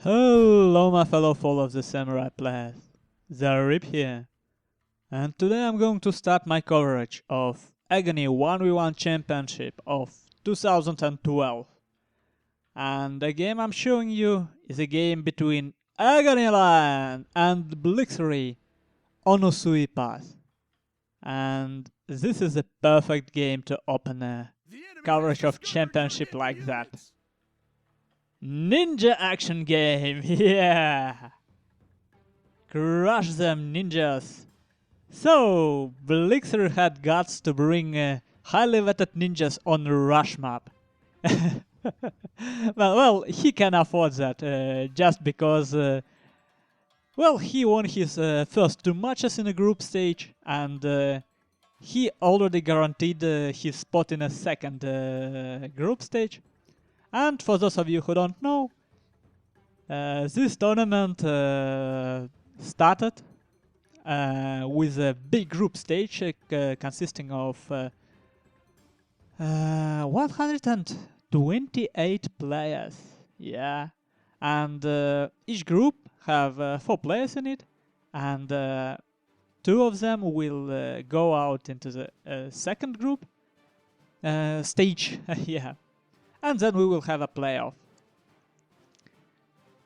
Hello my fellow Fall of the Samurai players, Zaript here, and today I'm going to start my coverage of Aggony 1v1 Championship of 2012. And the game I'm showing you is a game between Aggony Lion and Blixerie on Usui Pass. And this is a perfect game to open a coverage of championship like that. Ninja action game, yeah! Crush them ninjas! So, Blixerie had guts to bring highly vetted ninjas on Rush map. well, he can afford that, just because, he won his first two matches in the group stage, and he already guaranteed his spot in a second group stage. And for those of you who don't know, this tournament started with a big group stage consisting of 128 players. Yeah, and each group have 4 players in it, and 2 of them will go out into the second group stage. Yeah. And then we will have a playoff.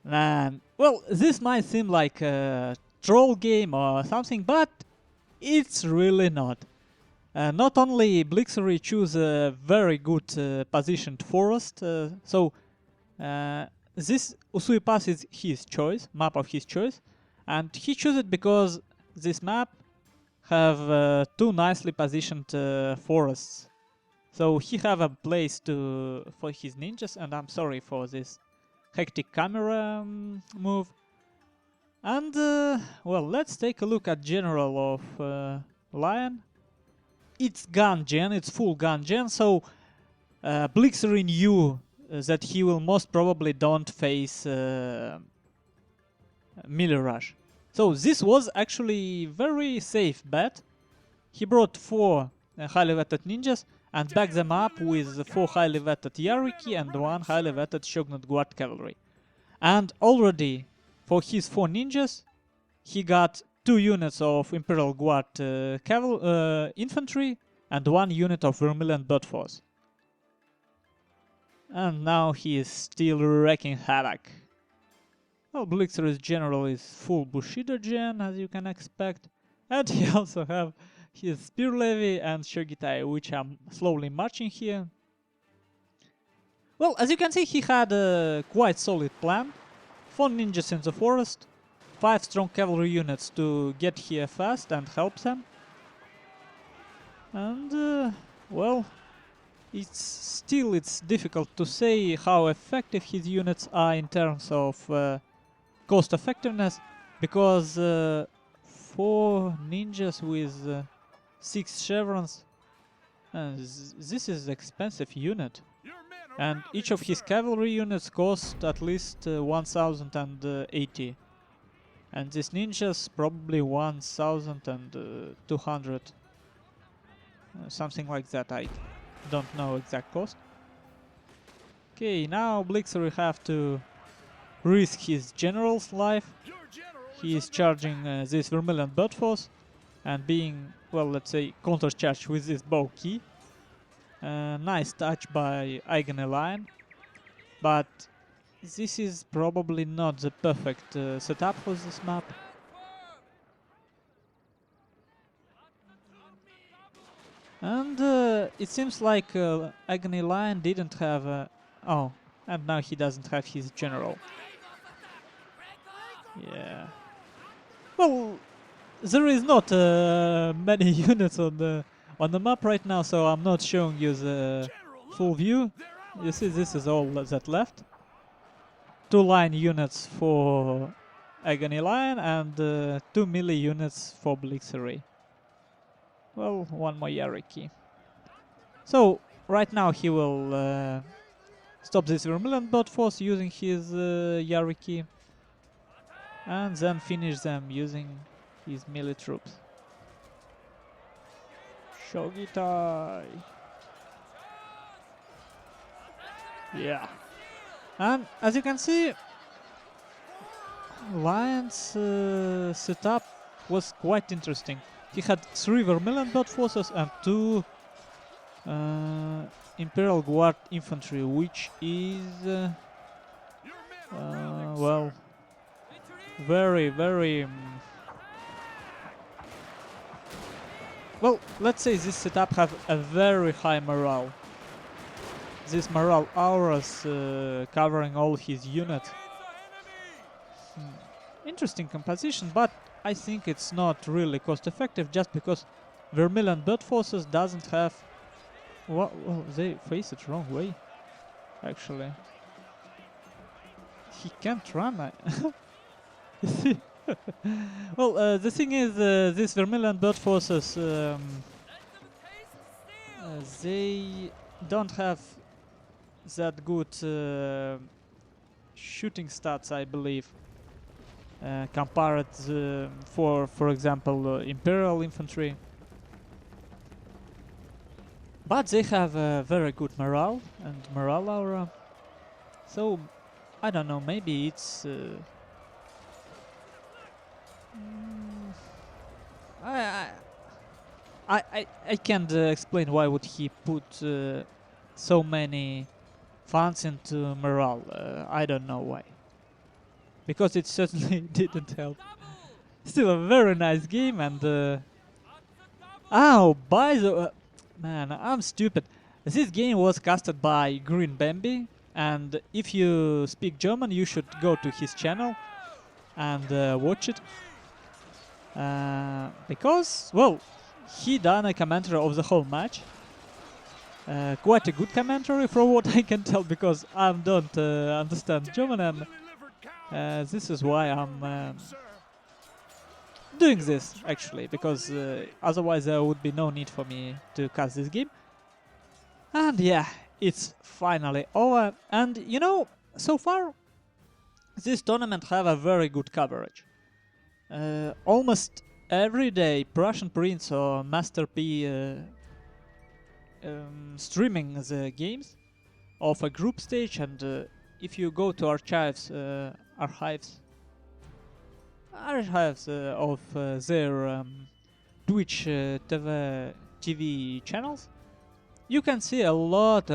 And, well, this might seem like a troll game or something, but it's really not. Not only Blixerie choose a very good positioned forest, so this Usui Pass is his choice, map of his choice, and he chose it because this map have 2 nicely positioned forests. So he have a place for his ninjas, and I'm sorry for this hectic camera move. And let's take a look at general of Lion. It's gun gen, it's full gun gen, so Blixerie knew that he will most probably don't face melee rush. So this was actually very safe bet. He brought 4 highly vetted ninjas and back them up with 4 highly vetted Yariki and 1 highly vetted Shogun Guard cavalry. And already for his 4 ninjas, he got 2 units of Imperial Guard infantry and 1 unit of Vermilion Bird Force. And now he is still wreaking havoc. Well, Blixerie's general is full Bushido gen, as you can expect, and he also have his Spear Levy and Shogitai, which I'm slowly marching here. Well, as you can see, he had a quite solid plan. 4 ninjas in the forest, 5 strong cavalry units to get here fast and help them. And, it's difficult to say how effective his units are in terms of cost effectiveness, because 4 ninjas with 6 chevrons, this is expensive unit, and each of his cavalry units cost at least 1080, and these ninjas probably 1200, something like that. I don't know exact cost. Okay, now Blixerie have to risk his general's life. He is charging this Vermilion Bird Force and being, let's say, counter-charged with this bow key. Nice touch by Aggony Lion, but this is probably not the perfect setup for this map. And it seems like Aggony Lion didn't have and now he doesn't have his general. Yeah. Well, there is not many units on the map right now, so I'm not showing you the full view. You see, this is all that left. 2 line units for Aggony Lion and 2 melee units for Blixerie. Well, 1 more Yariki. So right now he will stop this Vermilion Bird Force using his Yariki, and then finish them using his melee troops. Shogitai. Yeah. And as you can see, Lion's setup was quite interesting. He had 3 Vermilion Blood Forces and 2 Imperial Guard Infantry, which is well, very, very well, let's say this setup have a very high morale. This morale auras covering all his units. Interesting composition, but I think it's not really cost effective just because Vermilion Blood Forces doesn't have... Well, they face it wrong way, actually. He can't run. Well, the thing is, these Vermilion Blood Forces, they don't have that good shooting stats, I believe, compared for example, Imperial Infantry. But they have a very good morale and morale aura. So, I don't know, maybe it's... I can't explain why would he put so many funds into morale. I don't know why. Because it certainly didn't help. Still a very nice game, and oh, by the man, I'm stupid. This game was casted by Green Bambi, and if you speak German, you should go to his channel and watch it. Because, well, he done a commentary of the whole match. Quite a good commentary from what I can tell, because I don't understand German, and this is why I'm doing this, actually, because otherwise there would be no need for me to cast this game. And yeah, it's finally over, and you know, so far this tournament have a very good coverage. Almost every day Prussian Prince or Master P streaming the games of a group stage, and if you go to archives of their Twitch TV channels, you can see a lot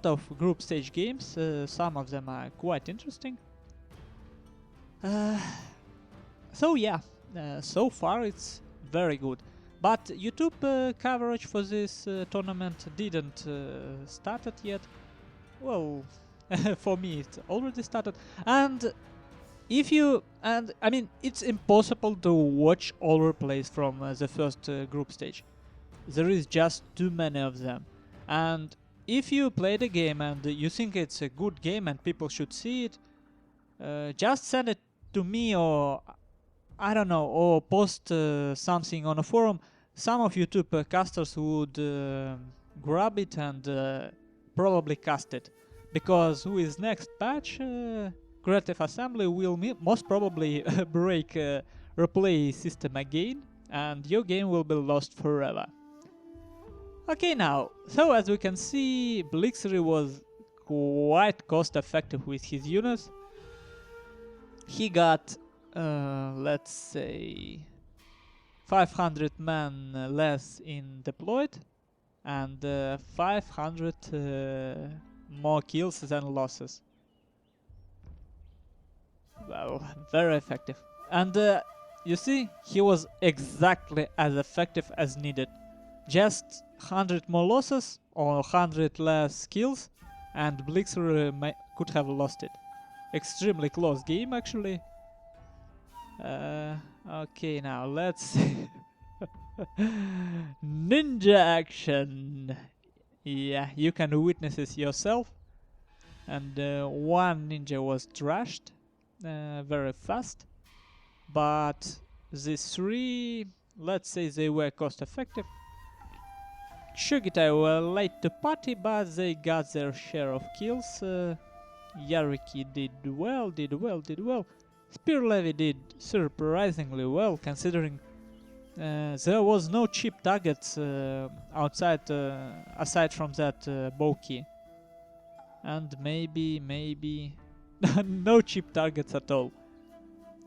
of group stage games. Some of them are quite interesting. So yeah, so far it's very good. But YouTube coverage for this tournament didn't started yet. Well, for me it already started. And if you... and I mean, it's impossible to watch all replays from the first group stage. There is just too many of them. And if you play the game and you think it's a good game and people should see it, just send it to me, or I don't know, or post something on a forum. Some of YouTube casters would grab it and probably cast it, because with next patch, Creative Assembly will most probably break replay system again, and your game will be lost forever. Okay, now, so as we can see, Blixerie was quite cost effective with his units. He got, let's say, 500 men less in deployed, and 500 more kills than losses. Well, very effective. And you see, he was exactly as effective as needed. Just 100 more losses or 100 less kills, and Blixerie could have lost it. Extremely close game, actually. Okay, now let's see. Ninja action. Yeah, you can witness it yourself. And one ninja was trashed very fast, but these 3, let's say they were cost effective. Shogitai were late to party, but they got their share of kills. Yariki did well. Spear Levy did surprisingly well, considering there was no cheap targets aside from that bow key. And maybe no cheap targets at all.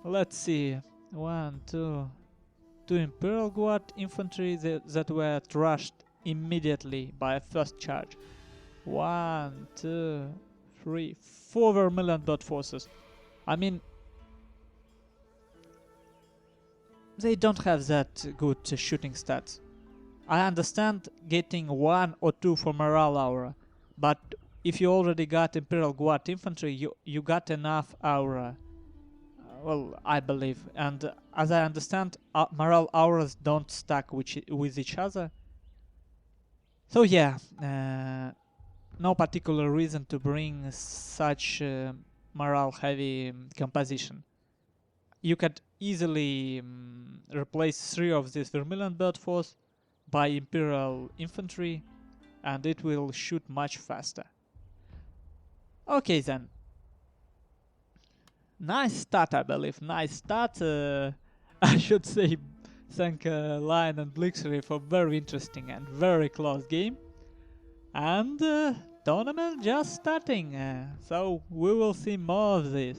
let's see. 1, 2... Two Imperial Guard infantry that were trashed immediately by a first charge. 1, 2, 3, 4 Vermilion Blood Forces. I mean, they don't have that good shooting stats. I understand getting 1 or 2 for morale aura, but if you already got Imperial Guard infantry, you got enough aura. Well, I believe, and as I understand, morale auras don't stack with each other. So yeah, no particular reason to bring such morale-heavy composition. You could easily replace 3 of this Vermilion Bird Force by Imperial Infantry, and it will shoot much faster. Okay then. Nice start, I believe. Nice start. I should say thank Lion and Blixerie for very interesting and very close game. And tournament just starting, so we will see more of this.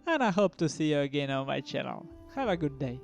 And I hope to see you again on my channel. Have a good day.